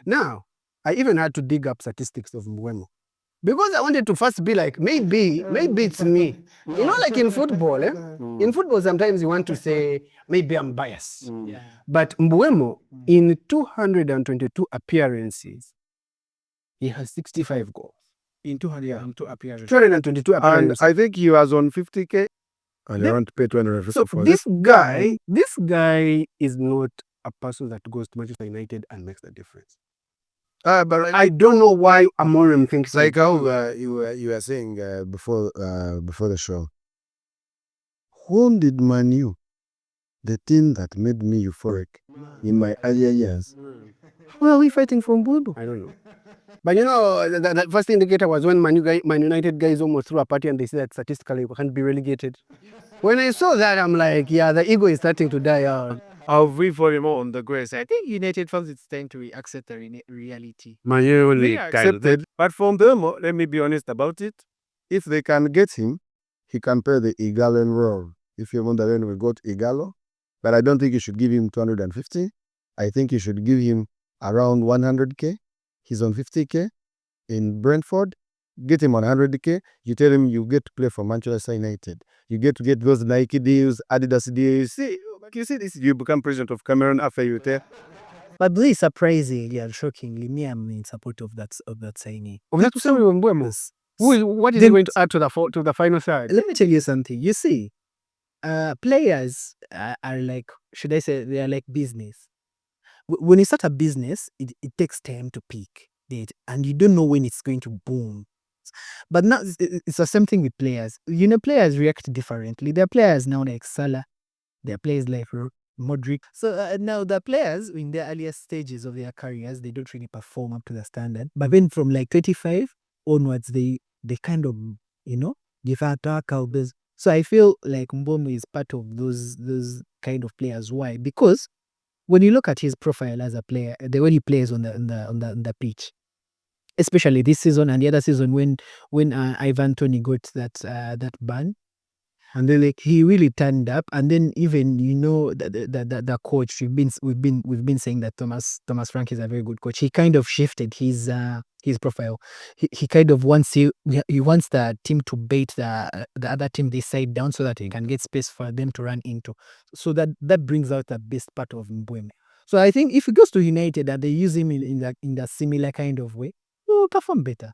Now, I even had to dig up statistics of Mbeumo because I wanted to first be like, maybe it's me. You know, like in football, in football, sometimes you want to say, maybe I'm biased. Yeah. But Mbeumo, in 222 appearances, he has 65 goals. In 202 appearances. 222 And appearances. I think he was on 50K. And they want to pay 250 So for this guy is not a person that goes to Manchester United and makes the difference. But I don't know why Amorim thinks it's like how you were saying before the show. Whom did Man U, the team that made me euphoric in my earlier years, who are we fighting for Mbeumo? I don't know. But you know, the first indicator was when Man United guys almost threw a party and they said that statistically we can't be relegated. When I saw that, I'm like, yeah, the ego is starting to die out. I'll read for him on the grace. I think United fans it's time to accept the reality. Man U They accepted. But from Mbeumo, let me be honest about it. If they can get him, he can play the Igalo role. If you want, then we got Igalo. But I don't think you should give him 250. I think you should give him around 100K. He's on 50K in Brentford. Get him on 100K. You tell him you get to play for Manchester United. You get to get those Nike deals, Adidas deals. See, like you see this, you become president of Cameroon after you tell. But really surprisingly and shockingly, me, I'm in support of that signing. Of that story of Mbeumo, Yes. what is he going to add to the final side? Let me tell you something. You see, players are like, should I say, they are like business. When you start a business, it takes time to peak, and you don't know when it's going to boom. But now it's the same thing with players. You know, players react differently. There are players now like Salah. There are players like Modric. So now the players in their earlier stages of their careers, they don't really perform up to the standard. But then from like 25 onwards, they kind of, you know, give out cowbells. So I feel like Mbeumo is part of those kind of players. Why? Because when you look at his profile as a player, the way he plays on the pitch, especially this season and the other season when Ivan Toney got that ban, and then like he really turned up, and then even you know the coach, we've been saying that Thomas Frank is a very good coach. He kind of shifted his profile. He kind of wants he wants the team to bait the other team this side down so that he can get space for them to run into. So that brings out the best part of Mbeumo. So I think if he goes to United and they use him in that similar kind of way, he will perform better.